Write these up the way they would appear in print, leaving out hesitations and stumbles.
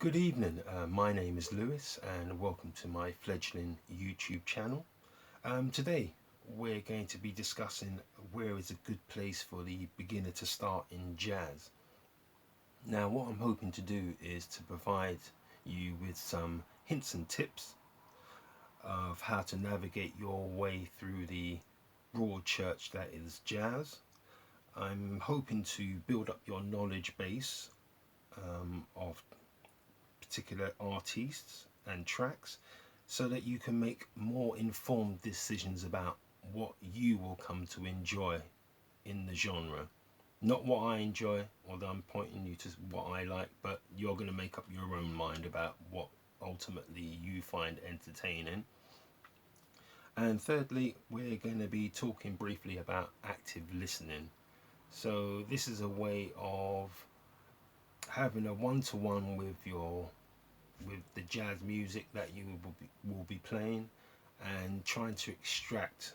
Good evening, my name is Lewis and welcome to my fledgling YouTube channel. Today we're going to be discussing where is a good place for the beginner to start in jazz. Now what I'm hoping to do is to provide you with some hints and tips of how to navigate your way through the broad church that is jazz. I'm hoping to build up your knowledge base of particular artists and tracks so that you can make more informed decisions about what you will come to enjoy in the genre. Not what I enjoy, although I'm pointing you to what I like, but you're going to make up your own mind about what ultimately you find entertaining. And thirdly, we're going to be talking briefly about active listening. So this is a way of having a one-to-one with the jazz music that you will be playing and trying to extract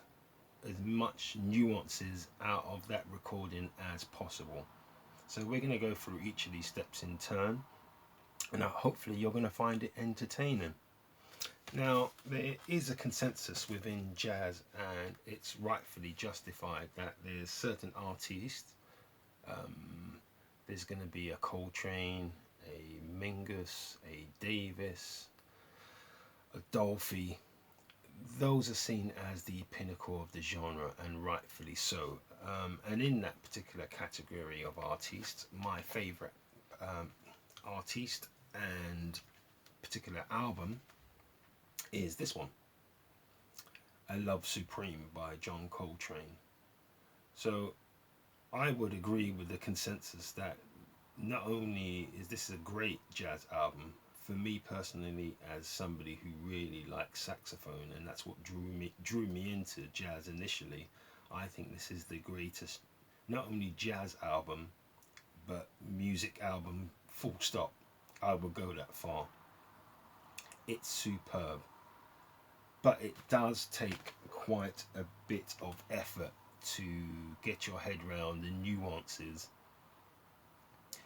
as much nuances out of that recording as possible. So we're going to go through each of these steps in turn, and hopefully you're going to find it entertaining. Now there is a consensus within jazz, and it's rightfully justified, that there's certain artists, there's going to be a Coltrane, a Mingus, a Davis, a Dolphy. Those are seen as the pinnacle of the genre, and rightfully so. And in that particular category of artists, my favourite artist and particular album is this one, A Love Supreme by John Coltrane. So I would agree with the consensus that not only is this a great jazz album, for me personally, as somebody who really likes saxophone, and that's what drew me into jazz initially, I think this is the greatest, not only jazz album, but music album, full stop. I would go that far. It's superb, but it does take quite a bit of effort to get your head around the nuances.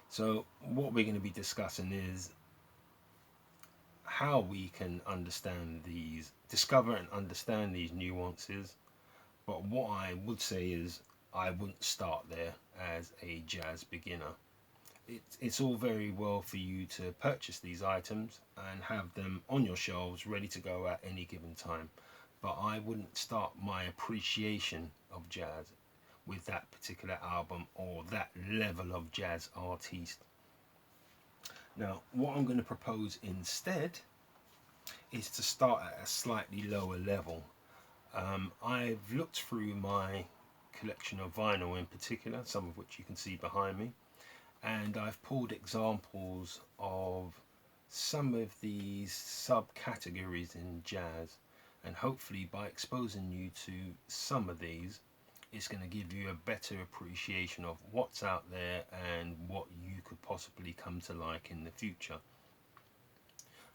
So what we're going to be discussing is how we can discover and understand these nuances. But what I would say is I wouldn't start there as a jazz beginner. It's all very well for you to purchase these items and have them on your shelves ready to go at any given time, but I wouldn't start my appreciation of jazz with that particular album or that level of jazz artiste. Now what I'm going to propose instead is to start at a slightly lower level. I've looked through my collection of vinyl in particular, some of which you can see behind me, and I've pulled examples of some of these subcategories in jazz, and hopefully by exposing you to some of these, it's going to give you a better appreciation of what's out there and what you could possibly come to like in the future.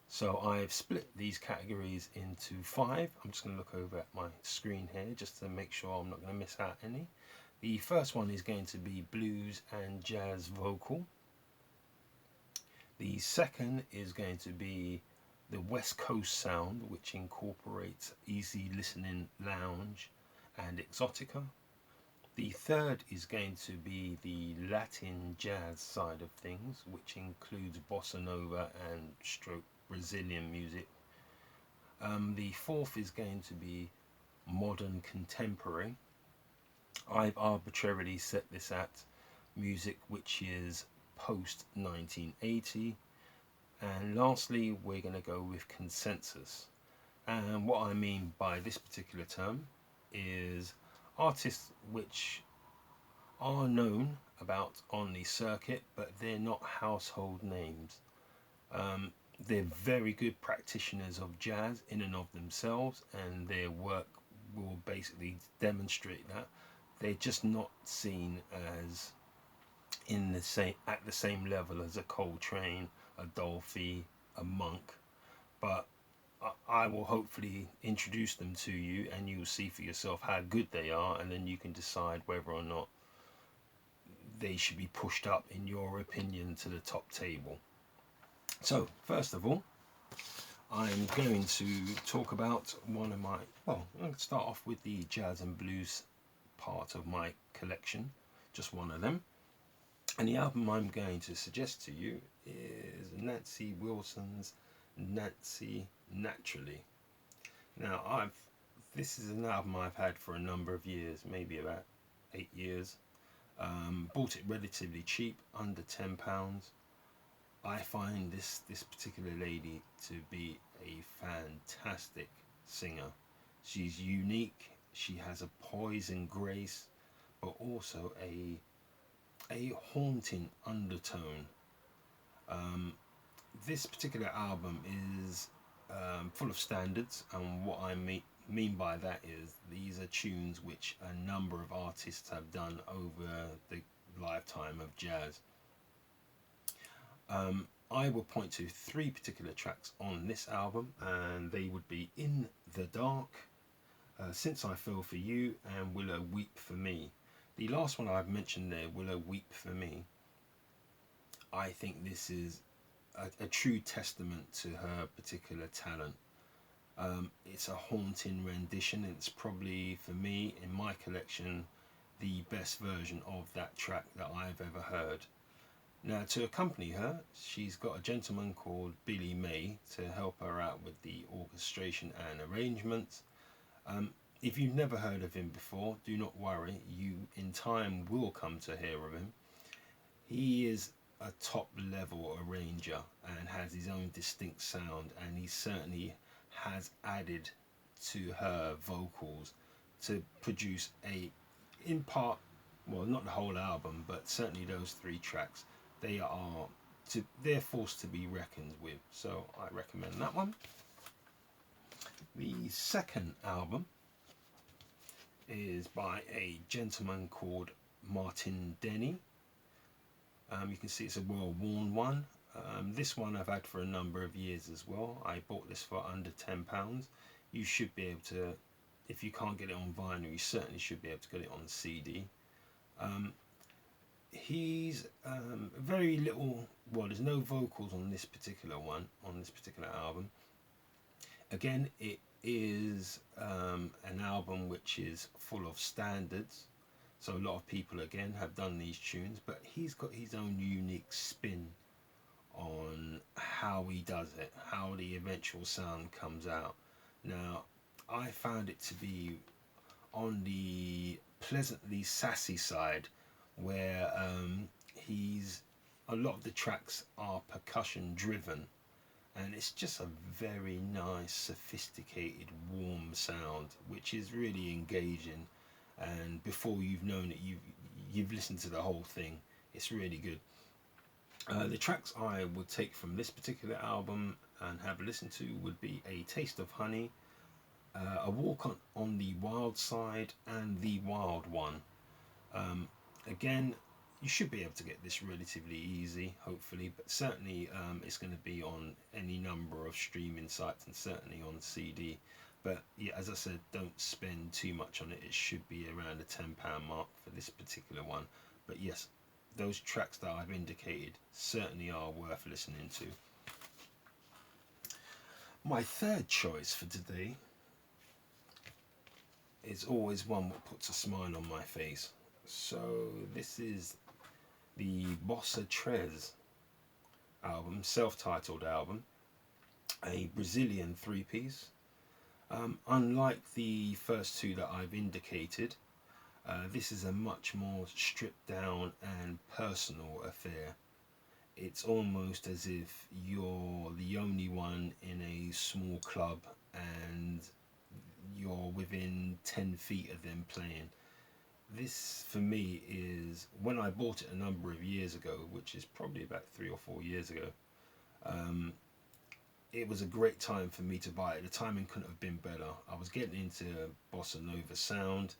So I've split these categories into 5. I'm just going to look over at my screen here just to make sure I'm not going to miss out any. The first one is going to be blues and jazz vocal. The second is going to be the West Coast sound, which incorporates easy listening lounge and exotica. The third is going to be the Latin jazz side of things, which includes Bossa Nova and stroke Brazilian music. The fourth is going to be modern contemporary. I've arbitrarily set this at music which is post 1980. And lastly, we're going to go with consensus. And what I mean by this particular term is artists which are known about on the circuit, but they're not household names. They're very good practitioners of jazz in and of themselves, and their work will basically demonstrate that. They're just not seen as at the same level as a Coltrane, a Dolphy, a Monk, but I will hopefully introduce them to you, and you'll see for yourself how good they are, and then you can decide whether or not they should be pushed up, in your opinion, to the top table. So first of all, I'm going to talk about one of my, well, I'm going to start off with the jazz and blues part of my collection, just one of them. And the album I'm going to suggest to you is Nancy Wilson's Nancy Naturally. Now, this is an album I've had for a number of years, maybe about 8 years. Bought it relatively cheap, under £10. I find this particular lady to be a fantastic singer. She's unique. She has a poise and grace, but also a haunting undertone. Um, this particular album is full of standards, and what I mean by that is these are tunes which a number of artists have done over the lifetime of jazz. I will point to three particular tracks on this album, and they would be In the Dark, Since I Fell for You, and Willow Weep for Me. The last one I've mentioned there, Willow Weep for Me, I think this is a true testament to her particular talent. It's a haunting rendition, and it's probably, for me, in my collection, the best version of that track that I've ever heard. Now, to accompany her, she's got a gentleman called Billy May to help her out with the orchestration and arrangements. If you've never heard of him before, do not worry, you in time will come to hear of him. He is a top level arranger and has his own distinct sound, and he certainly has added to her vocals to produce in part, well, not the whole album, but certainly those three tracks, they're forced to be reckoned with. So I recommend that one. The second album is by a gentleman called Martin Denny. You can see it's a well-worn one. This one I've had for a number of years as well. I bought this for under £10. You should be able to, if you can't get it on vinyl, you certainly should be able to get it on CD. He's very little, well, there's no vocals on this particular one, on this particular album. Again, it is an album which is full of standards. So a lot of people, again, have done these tunes, but he's got his own unique spin on how he does it, how the eventual sound comes out. Now, I found it to be on the pleasantly sassy side, where a lot of the tracks are percussion driven, and it's just a very nice, sophisticated, warm sound, which is really engaging. And before you've known it, you've listened to the whole thing. It's really good. The tracks I would take from this particular album and have a listen to would be A Taste of Honey, A Walk on the Wild Side, and The Wild One. Again, you should be able to get this relatively easy, hopefully, but certainly it's going to be on any number of streaming sites and certainly on CD. But yeah, as I said, don't spend too much on it. It should be around the £10 mark for this particular one. But yes, those tracks that I've indicated certainly are worth listening to. My third choice for today is always one that puts a smile on my face. So this is the Bossa Tres album, self-titled album, a Brazilian three-piece. Unlike the first two that I've indicated, this is a much more stripped down and personal affair. It's almost as if you're the only one in a small club and you're within 10 feet of them playing. This for me is, when I bought it a number of years ago, which is probably about 3 or 4 years ago, it was a great time for me to buy it. The timing couldn't have been better. I was getting into Bossa Nova sound,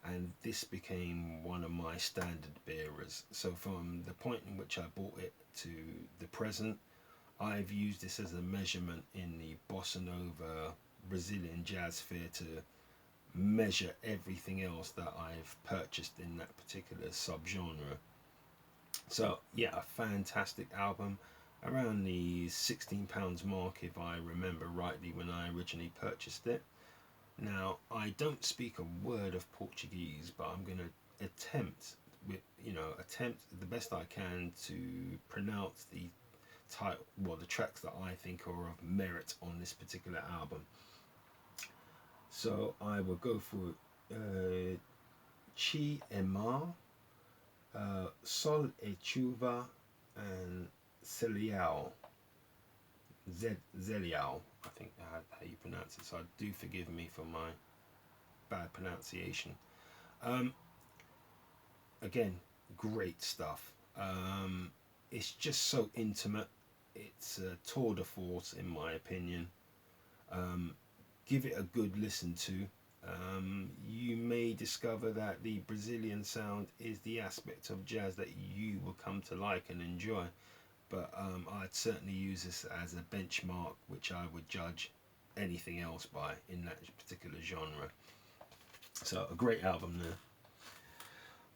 and this became one of my standard bearers. So from the point in which I bought it to the present, I've used this as a measurement in the Bossa Nova Brazilian jazz fair to measure everything else that I've purchased in that particular subgenre. So yeah, a fantastic album. around the £16 mark, if I remember rightly, when I originally purchased it. Now, I don't speak a word of Portuguese, but I'm going to attempt the best I can to pronounce the title, well, the tracks that I think are of merit on this particular album. So I will go for Chi e Mar, Sol e Chuva, and Celiao. Zeliao, I think how you pronounce it. So do forgive me for my bad pronunciation. Um, Again, great stuff. It's just so intimate. It's a tour de force, in my opinion. Um, Give it a good listen to. You may discover that the Brazilian sound is the aspect of jazz that you will come to like and enjoy. But I'd certainly use this as a benchmark, which I would judge anything else by in that particular genre. So a great album there.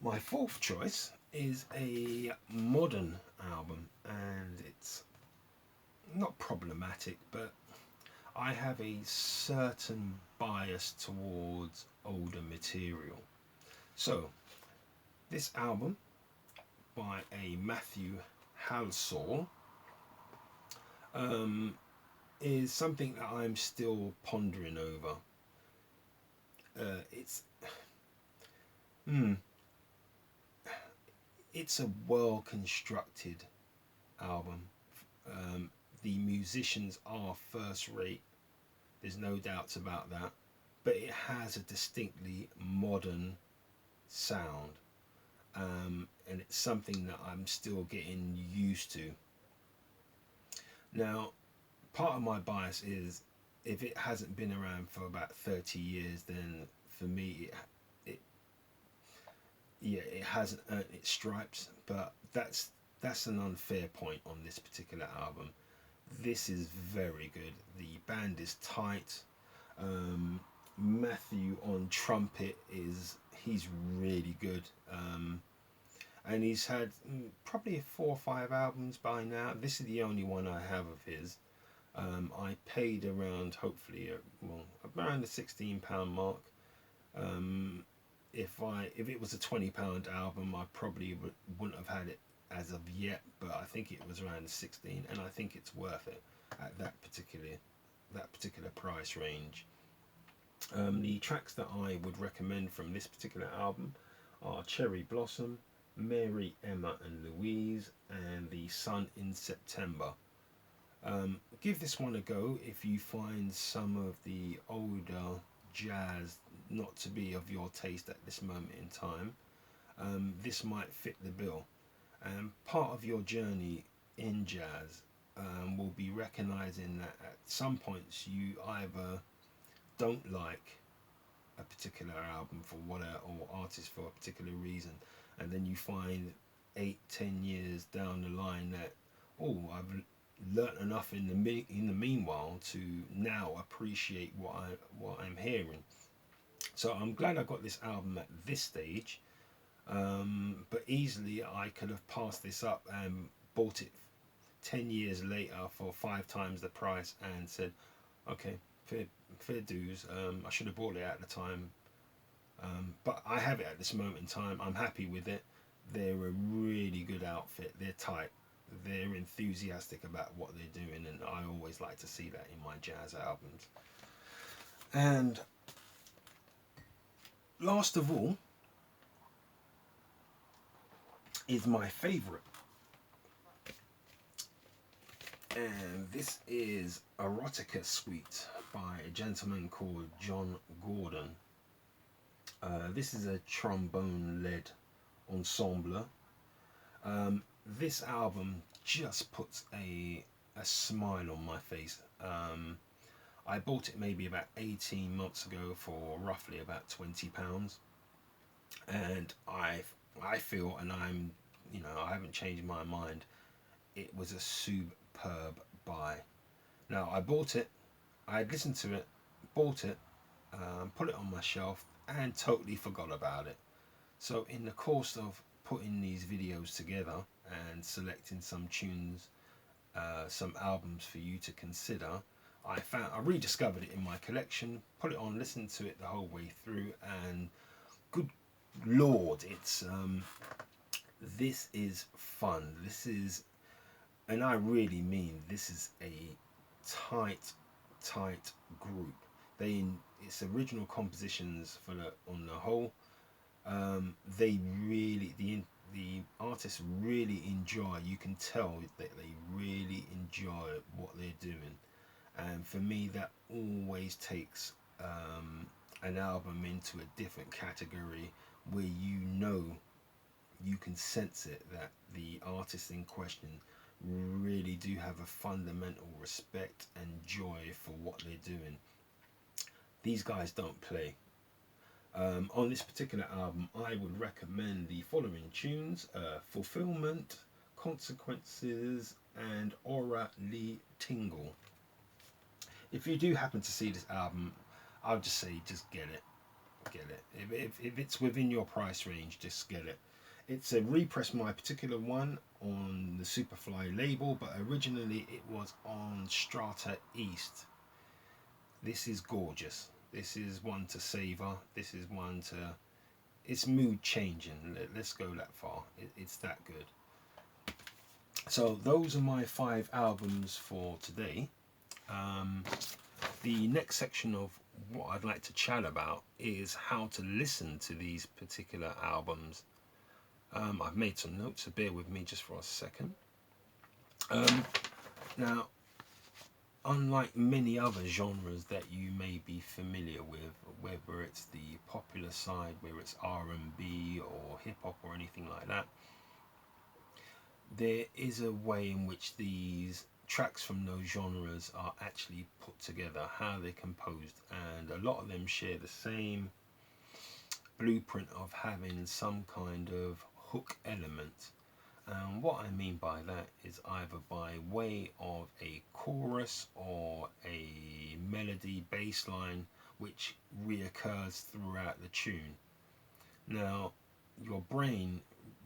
My fourth choice is a modern album, and it's not problematic, but I have a certain bias towards older material. So, this album by a Matthew Halsall is something that I'm still pondering over. It's it's a well constructed album. The musicians are first rate. There's no doubts about that. But it has a distinctly modern sound, and it's something that I'm still getting used to. Now, part of my bias is if it hasn't been around for about 30 years, then for me it hasn't earned its stripes. But that's an unfair point on this particular album. This is very good. The band is tight. Matthew on trumpet he's really good. And he's had probably 4 or 5 albums by now. This is the only one I have of his. I paid around, hopefully, around the £16 mark. If it was a £20 album, I probably wouldn't have had it as of yet. But I think it was around the 16, and I think it's worth it at that particular price range. The tracks that I would recommend from this particular album are Cherry Blossom, Mary, Emma and Louise, and The Sun in September. Give this one a go if you find some of the older jazz not to be of your taste at this moment in time. This might fit the bill. And part of your journey in jazz will be recognizing that at some points you either don't like a particular album or artist for a particular reason, and then you find 8-10 years down the line that I've learnt enough in the meanwhile to now appreciate what I'm hearing. So I'm glad I got this album at this stage, but easily I could have passed this up and bought it 10 years later for 5 times the price and said, okay, fair dues. I should have bought it at the time, but I have it at this moment in time. I'm happy with it. They're a really good outfit. They're tight. They're enthusiastic about what they're doing, and I always like to see that in my jazz albums. And last of all is my favourite, and this is Erotica Suite by a gentleman called John Gordon. This is a trombone-led ensemble. This album just puts a smile on my face. I bought it maybe about 18 months ago for roughly about £20, and I feel, and I haven't changed my mind, it was a superb buy. Now I bought it, I had listened to it, bought it, put it on my shelf, and totally forgot about it. So in the course of putting these videos together and selecting some tunes some albums for you to consider. I rediscovered it in my collection, put it on, listened to it the whole way through, and good lord, it's this is fun. This is, and I really mean, this is a tight, tight group. It's original compositions for the on the whole. They really the artists really enjoy. You can tell that they really enjoy what they're doing, and for me, that always takes an album into a different category where you can sense it that the artists in question really do have a fundamental respect and joy for what they're doing. These guys don't play. On this particular album, I would recommend the following tunes: Fulfillment, Consequences, and Aura Lee Tingle. If you do happen to see this album, I'll just say just get it. Get it. If it's within your price range, just get it. It's a repress, my particular one, on the Superfly label, but originally it was on Strata East. This is gorgeous. This is one to savor. This is one to... It's mood changing. Let's go that far. It's that good. So those are my 5 albums for today. The next section of what I'd like to chat about is how to listen to these particular albums. I've made some notes, so bear with me just for a second. Now, unlike many other genres that you may be familiar with, whether it's the popular side, whether it's R&B or hip-hop or anything like that, there is a way in which these tracks from those genres are actually put together, how they're composed, and a lot of them share the same blueprint of having some kind of hook element. And what I mean by that is either by way of a chorus or a melody bass line which reoccurs throughout the tune. Now, your brain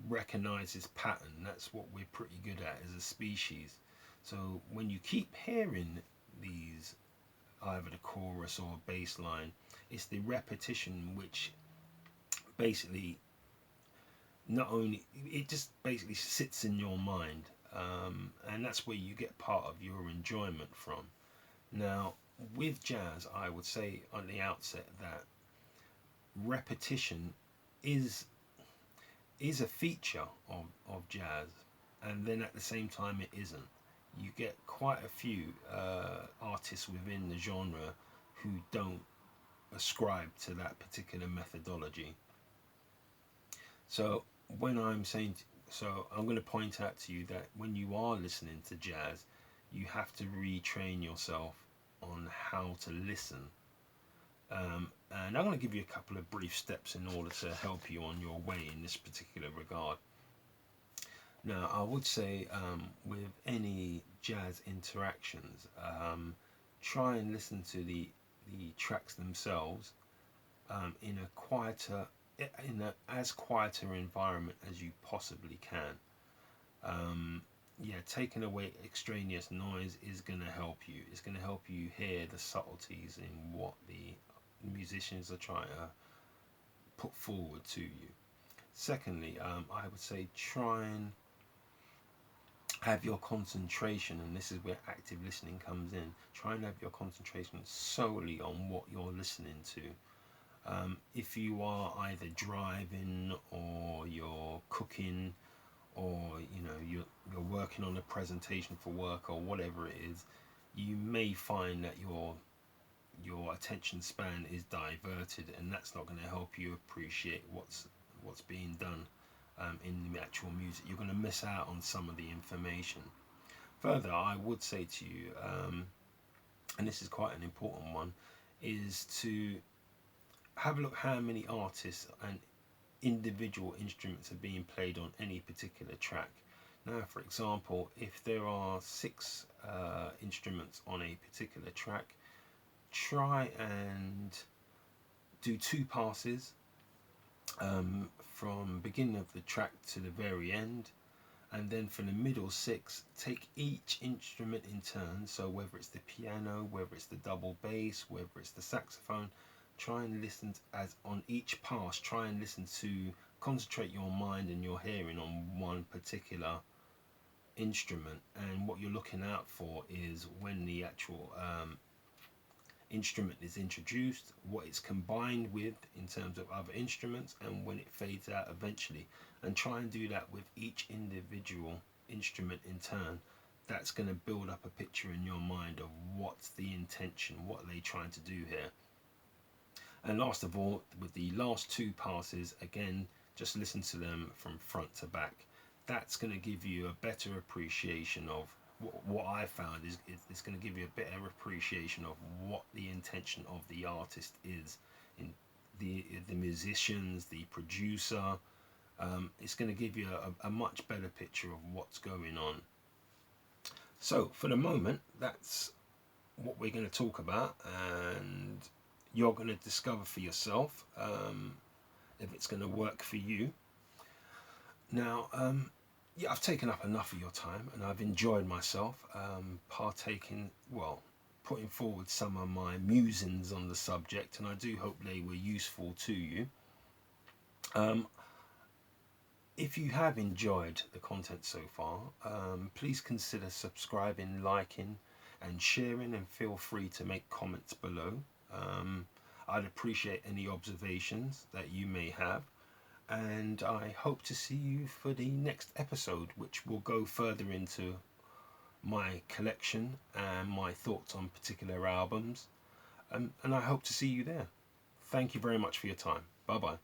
recognizes pattern. That's what we're pretty good at as a species. So when you keep hearing these, either the chorus or bass line, it's the repetition which basically not only, it just basically sits in your mind, and that's where you get part of your enjoyment from. Now, with jazz, I would say on the outset that repetition is a feature of jazz, and then at the same time it isn't. You get quite a few artists within the genre who don't ascribe to that particular methodology. So when I'm saying, so I'm going to point out to you that when you are listening to jazz, you have to retrain yourself on how to listen. And I'm going to give you a couple of brief steps in order to help you on your way in this particular regard. Now, I would say with any jazz interactions, try and listen to the tracks themselves in a quieter, in a as quieter environment as you possibly can. Yeah, taking away extraneous noise is going to help you. It's going to help you hear the subtleties in what the musicians are trying to put forward to you. Secondly, I would say try and have your concentration, and this is where active listening comes in. Try and have your concentration solely on what you're listening to. If you are either driving or you're cooking, or you're working on a presentation for work or whatever it is, you may find that your attention span is diverted, and that's not going to help you appreciate what's being done in the actual music. You're going to miss out on some of the information. Further, I would say to you, and this is quite an important one, is to have a look how many artists and individual instruments are being played on any particular track. Now, for example, if there are 6 instruments on a particular track, try and do 2 passes from beginning of the track to the very end, And then for the middle 6, take each instrument in turn. So whether it's the piano, whether it's the double bass, whether it's the saxophone, try and listen as on each pass, try and listen to, concentrate your mind and your hearing on one particular instrument. And what you're looking out for is when the actual instrument is introduced, what it's combined with in terms of other instruments, and when it fades out eventually. And try and do that with each individual instrument in turn. That's going to build up a picture in your mind of what's the intention, what are they trying to do here. And last of all, with the last 2 passes, again, just listen to them from front to back. That's going to give you a better appreciation of what I found is it's going to give you a better appreciation of what the intention of the artist is, in the musicians, the producer. It's going to give you a much better picture of what's going on. So for the moment, that's what we're going to talk about, and you're going to discover for yourself if it's going to work for you. Now, yeah, I've taken up enough of your time, and I've enjoyed myself putting forward some of my musings on the subject, and I do hope they were useful to you. If you have enjoyed the content so far, please consider subscribing, liking and sharing, and feel free to make comments below. I'd appreciate any observations that you may have, and I hope to see you for the next episode, which will go further into my collection and my thoughts on particular albums, and I hope to see you there. Thank you very much for your time. Bye bye.